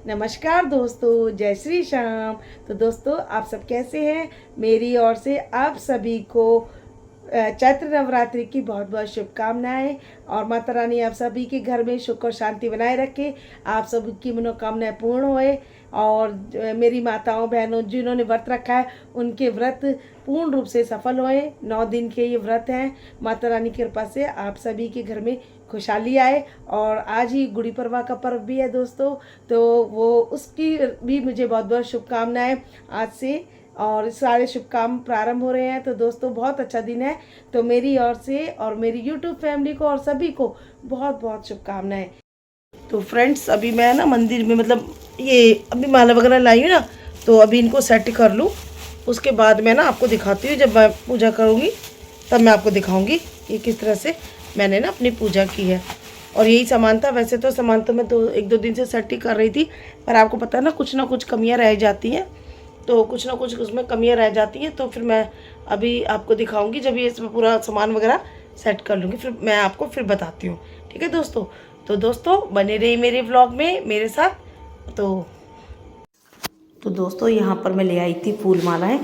नमस्कार दोस्तों, जय श्री श्याम। तो दोस्तों, आप सब कैसे हैं? मेरी ओर से आप सभी को चैत्र नवरात्रि की बहुत बहुत शुभकामनाएं। और माता रानी आप सभी के घर में सुख और शांति बनाए रखे, आप सबकी मनोकामनाएं पूर्ण होए। और मेरी माताओं बहनों जिन्होंने व्रत रखा है, उनके व्रत पूर्ण रूप से सफल होए। 9 दिन के ये व्रत हैं। माता रानी की कृपा से आप सभी के घर में खुशहाली आए। और आज ही गुड़ी पड़वा का पर्व भी है दोस्तों, तो वो उसकी भी मुझे बहुत बहुत शुभकामनाएं आज से। और सारे शुभ काम प्रारंभ हो रहे हैं, तो दोस्तों बहुत अच्छा दिन है। तो मेरी ओर से और मेरी यूट्यूब फैमिली को और सभी को बहुत बहुत शुभकामनाएं। तो फ्रेंड्स, अभी मैं ना मंदिर में ये अभी माला वगैरह लाई हूँ ना, तो अभी इनको सेट कर लूँ। उसके बाद मैं ना आपको दिखाती हूँ, जब मैं पूजा करूँगी तब मैं आपको दिखाऊँगी कि किस तरह से मैंने ना अपनी पूजा की है। और यही सामान था। वैसे तो सामान तो मैं 1-2 दिन से सेट ही कर रही थी, पर आपको पता है ना कुछ कमियाँ रह जाती हैं। तो कुछ ना कुछ उसमें कमियाँ रह जाती हैं, तो फिर मैं अभी आपको दिखाऊंगी। जब ये इसमें पूरा सामान वगैरह सेट कर लूँगी, फिर मैं आपको फिर बताती हूँ। ठीक है दोस्तों? तो दोस्तों बने रहिए मेरे व्लॉग में मेरे साथ। तो दोस्तों, यहाँ पर मैं ले आई थी फूल मालाएँ।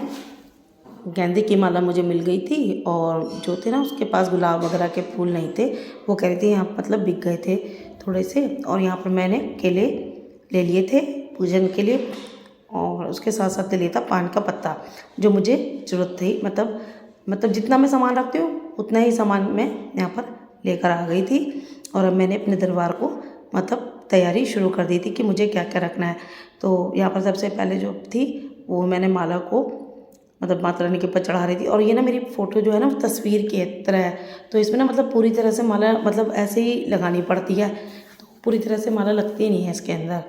गेंदे की माला मुझे मिल गई थी, और जो थे ना उसके पास गुलाब वगैरह के फूल नहीं थे। वो कह रही थी यहाँ बिक गए थे थोड़े से। और यहाँ पर मैंने केले ले लिए थे पूजन के लिए, और उसके साथ साथ ले लिया था पान का पत्ता, जो मुझे ज़रूरत थी। मतलब जितना मैं सामान रखती हूँ उतना ही सामान मैं यहाँ पर लेकर आ गई थी। और अब मैंने अपने दरबार को तैयारी शुरू कर दी थी कि मुझे क्या क्या रखना है। तो यहाँ पर सबसे पहले जो थी वो मैंने माला को माता रानी के ऊपर चढ़ा रही थी। और ये ना मेरी फ़ोटो जो है ना तस्वीर की तरह है, तो इसमें ना पूरी तरह से माला ऐसे ही लगानी पड़ती है, तो पूरी तरह से माला लगती नहीं है इसके अंदर।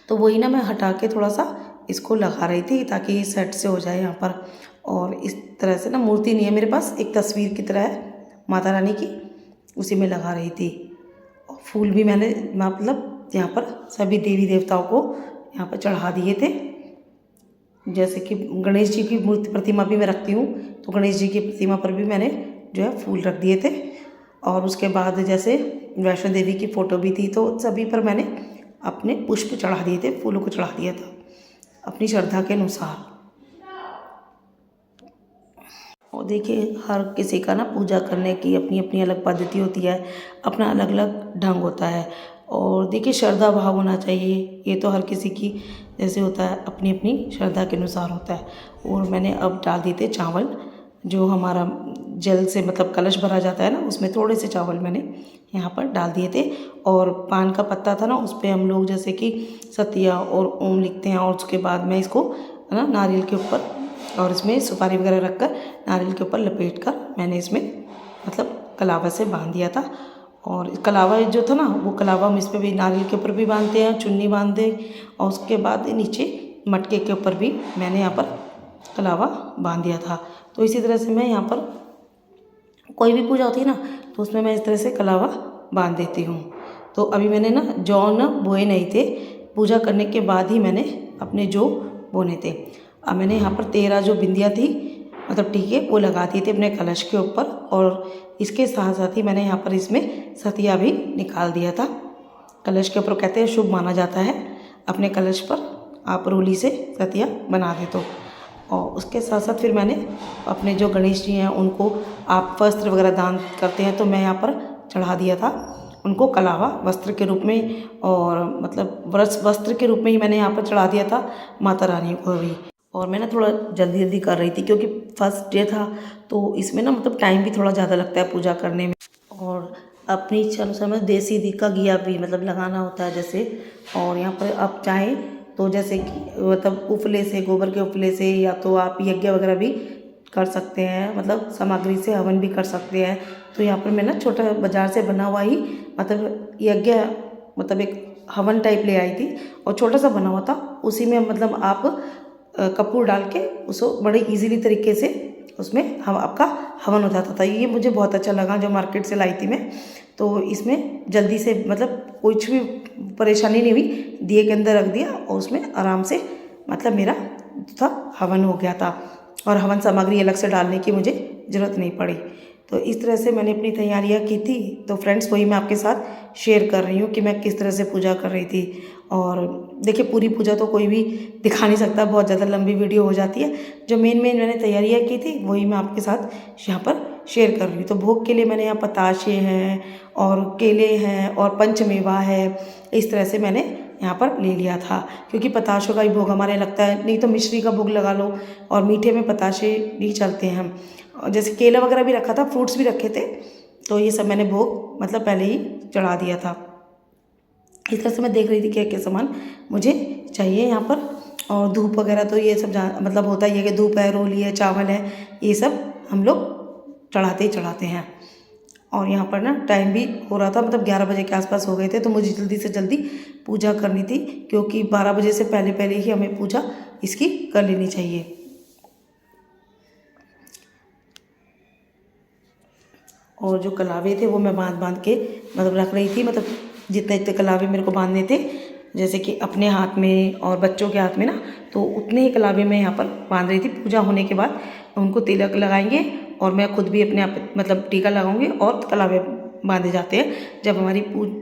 तो वही ना मैं हटा के थोड़ा सा इसको लगा रही थी ताकि सेट से हो जाए यहाँ पर। और इस तरह से ना मूर्ति नहीं है मेरे पास, एक तस्वीर की तरह है माता रानी की, उसी में लगा रही थी। और फूल भी मैंने यहाँ पर सभी देवी देवताओं को यहाँ पर चढ़ा दिए थे। जैसे कि गणेश जी की मूर्ति प्रतिमा भी मैं रखती हूँ, तो गणेश जी की प्रतिमा पर भी मैंने जो है फूल रख दिए थे। और उसके बाद जैसे वैष्णो देवी की फ़ोटो भी थी, तो सभी पर मैंने अपने पुष्प चढ़ा दिए थे, फूलों को चढ़ा दिया था अपनी श्रद्धा के अनुसार। और देखिए, हर किसी का ना पूजा करने की अपनी अपनी अलग पद्धति होती है, अपना अलग अलग ढंग होता है। और देखिए, श्रद्धा भाव होना चाहिए, ये तो हर किसी की जैसे होता है, अपनी अपनी श्रद्धा के अनुसार होता है। और मैंने अब डाल दिए थे चावल, जो हमारा जल से कलश भरा जाता है ना, उसमें थोड़े से चावल मैंने यहाँ पर डाल दिए थे। और पान का पत्ता था ना, उस पर हम लोग जैसे कि सतिया और ओम लिखते हैं। और उसके बाद मैं इसको ना नारियल के ऊपर और इसमें सुपारी वगैरह रखकर नारियल के ऊपर लपेट कर मैंने इसमें कलावा से बांध दिया था। और कलावा जो था ना, वो कलावा हम इस पर भी नारियल के ऊपर भी बांधते हैं, चुन्नी बांध दें। और उसके बाद नीचे मटके के ऊपर भी मैंने यहाँ पर कलावा बांध दिया था। तो इसी तरह से मैं यहाँ पर कोई भी पूजा होती है ना, तो उसमें मैं इस तरह से कलावा बांध देती हूँ। तो अभी मैंने ना जौ ना बोए नहीं थे, पूजा करने के बाद ही मैंने अपने जौ बोने थे। अब मैंने यहाँ पर 13 जो बिंदियाँ थी टीके वो लगा दिए थे अपने कलश के ऊपर। और इसके साथ साथ ही मैंने यहाँ पर इसमें सतिया भी निकाल दिया था कलश के ऊपर। कहते हैं शुभ माना जाता है, अपने कलश पर आप रोली से सतिया बना दे तो। और उसके साथ साथ फिर मैंने अपने जो गणेश जी हैं उनको आप वस्त्र वगैरह दान करते हैं, तो मैं यहाँ पर चढ़ा दिया था उनको कलावा वस्त्र के रूप में। और वस्त्र के रूप में ही मैंने यहाँ पर चढ़ा दिया था माता रानी को भी। और मैं ना थोड़ा जल्दी जल्दी कर रही थी, क्योंकि फर्स्ट डे था, तो इसमें ना टाइम भी थोड़ा ज़्यादा लगता है पूजा करने में। और अपनी इच्छा अनुसार में देसी घी का घिया भी लगाना होता है जैसे। और यहाँ पर आप चाहें तो जैसे कि उपले से, गोबर के उपले से, या तो आप यज्ञ वगैरह भी कर सकते हैं, सामग्री से हवन भी कर सकते हैं। तो यहाँ पर मैं ना छोटा बाज़ार से बना हुआ ही यज्ञ एक हवन टाइप ले आई थी, और छोटा सा बना हुआ था। उसी में आप कपूर डाल के उसको बड़े इजीली तरीके से उसमें हम आपका हवन हो जाता था। ये मुझे बहुत अच्छा लगा जो मार्केट से लाई थी मैं। तो इसमें जल्दी से कुछ भी परेशानी नहीं हुई, दिए के अंदर रख दिया और उसमें आराम से मेरा हवन हो गया था। और हवन सामग्री अलग से डालने की मुझे ज़रूरत नहीं पड़ी। तो इस तरह से मैंने अपनी तैयारियां की थी। तो फ्रेंड्स वही मैं आपके साथ शेयर कर रही हूँ कि मैं किस तरह से पूजा कर रही थी। और देखिए पूरी पूजा तो कोई भी दिखा नहीं सकता, बहुत ज़्यादा लंबी वीडियो हो जाती है। जो मेन मैंने तैयारियां की थी वही मैं आपके साथ यहाँ पर शेयर कर रही हूँ। तो भोग के लिए मैंने यहाँ पताशे हैं और केले हैं और पंचमेवा है, इस तरह से मैंने यहाँ पर ले लिया था। क्योंकि पताशों का ही भोग हमारे लगता है, नहीं तो मिश्री का भोग लगा लो, और मीठे में पताशे नहीं चलते हैं हम। और जैसे केला वगैरह भी रखा था, फ्रूट्स भी रखे थे, तो ये सब मैंने भोग मतलब पहले ही चढ़ा दिया था। इस तरह से मैं देख रही थी क्या क्या सामान मुझे चाहिए यहाँ पर। और धूप वगैरह तो ये सब मतलब होता ही है कि धूप है, रोली है, चावल है, ये सब हम लोग चढ़ाते ही चढ़ाते हैं। और यहाँ पर ना टाइम भी हो रहा था, मतलब 11 बजे के आसपास हो गए थे। तो मुझे जल्दी से जल्दी पूजा करनी थी, क्योंकि 12 बजे से पहले पहले ही हमें पूजा इसकी कर लेनी चाहिए। और जो कलावे थे वो मैं बांध बांध के मतलब रख रही थी, मतलब जितने जितने कलावे मेरे को बांधने थे, जैसे कि अपने हाथ में और बच्चों के हाथ में ना, तो उतने ही कलावे मैं यहाँ पर बांध रही थी। पूजा होने के बाद उनको तिलक लगाएंगे और मैं खुद भी अपने आप मतलब टीका लगाऊंगी, और कलावे बांधे जाते हैं जब हमारी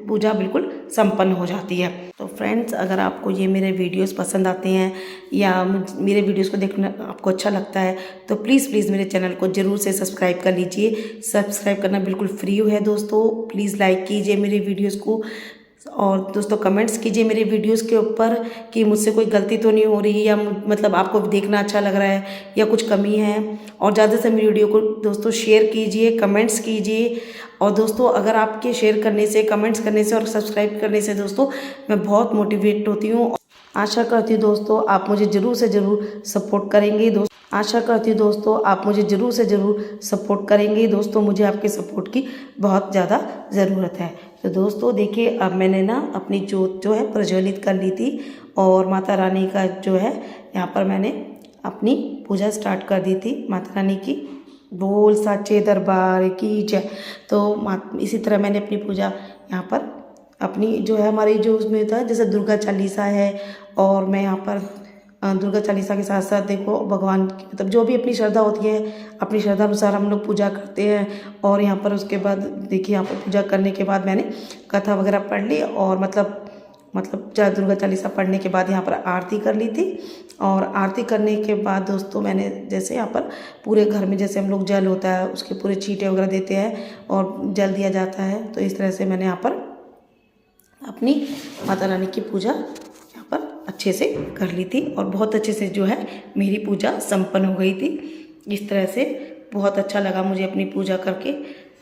पूजा बिल्कुल संपन्न हो जाती है। तो फ्रेंड्स, अगर आपको ये मेरे वीडियोस पसंद आते हैं या मेरे वीडियोस को देखना आपको अच्छा लगता है, तो प्लीज़ मेरे चैनल को ज़रूर से सब्सक्राइब कर लीजिए। सब्सक्राइब करना बिल्कुल फ्री है दोस्तों। प्लीज़ लाइक कीजिए मेरे वीडियोज़ को, और दोस्तों कमेंट्स कीजिए मेरे वीडियोस के ऊपर कि मुझसे कोई गलती तो नहीं हो रही, या मतलब आपको देखना अच्छा लग रहा है या कुछ कमी है। और ज़्यादा से मेरी वीडियो को दोस्तों शेयर कीजिए, कमेंट्स कीजिए। और दोस्तों अगर आपके शेयर करने से, कमेंट्स करने से और सब्सक्राइब करने से दोस्तों मैं बहुत मोटिवेट होती हूँ। आशा करती हूँ दोस्तों आप मुझे ज़रूर से ज़रूर सपोर्ट करेंगे। आशा करती हूँ दोस्तों आप मुझे ज़रूर से ज़रूर सपोर्ट करेंगे। दोस्तों मुझे आपके सपोर्ट की बहुत ज़्यादा ज़रूरत है। तो दोस्तों देखिए, अब मैंने ना अपनी जोत जो है प्रज्वलित कर ली थी, और माता रानी का जो है यहाँ पर मैंने अपनी पूजा स्टार्ट कर दी थी। माता रानी की बोल साचे दरबार की जय। तो इसी तरह मैंने अपनी पूजा यहाँ पर अपनी जो है हमारी जो उसमें था, जैसे दुर्गा चालीसा है, और मैं यहाँ पर दुर्गा चालीसा के साथ साथ देखो भगवान की मतलब जो भी अपनी श्रद्धा होती है, अपनी श्रद्धा अनुसार हम लोग पूजा करते हैं। और यहाँ पर उसके बाद देखिए, यहाँ पर पूजा करने के बाद मैंने कथा वगैरह पढ़ ली, और मतलब दुर्गा चालीसा पढ़ने के बाद यहाँ पर आरती कर ली थी। और आरती करने के बाद दोस्तों मैंने जैसे यहाँ पर पूरे घर में जैसे हम लोग जल होता है उसके पूरे छींटे वगैरह देते हैं और जल दिया जाता है, तो इस तरह से मैंने यहाँ पर अपनी माता रानी की पूजा यहाँ पर अच्छे से कर ली थी, और बहुत अच्छे से जो है मेरी पूजा संपन्न हो गई थी। इस तरह से बहुत अच्छा लगा मुझे अपनी पूजा करके।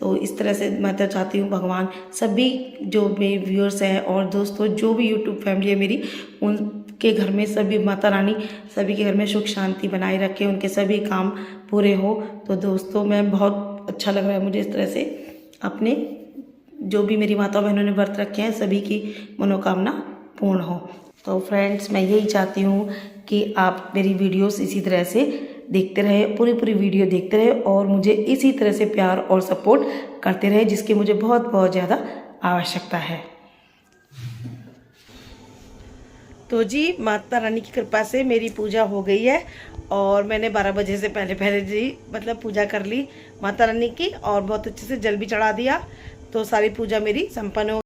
तो इस तरह से मैं तो चाहती हूँ भगवान सभी जो मेरे व्यूअर्स हैं और दोस्तों जो भी यूट्यूब फैमिली है मेरी, उनके घर में सभी माता रानी सभी के घर में सुख शांति बनाए रखे, उनके सभी काम पूरे हो। तो दोस्तों मैं बहुत अच्छा लग रहा है मुझे इस तरह से अपने जो भी मेरी माता बहनों ने व्रत रखे हैं सभी की मनोकामना पूर्ण हो। तो फ्रेंड्स मैं यही चाहती हूँ कि आप मेरी वीडियोस इसी तरह से देखते रहे, पूरी वीडियो देखते रहे, और मुझे इसी तरह से प्यार और सपोर्ट करते रहे, जिसकी मुझे बहुत ज़्यादा आवश्यकता है। तो जी माता रानी की कृपा से मेरी पूजा हो गई है, और मैंने 12 बजे से पहले जी मतलब पूजा कर ली माता रानी की, और बहुत अच्छे से जल भी चढ़ा दिया। तो सारी पूजा मेरी संपन्न हो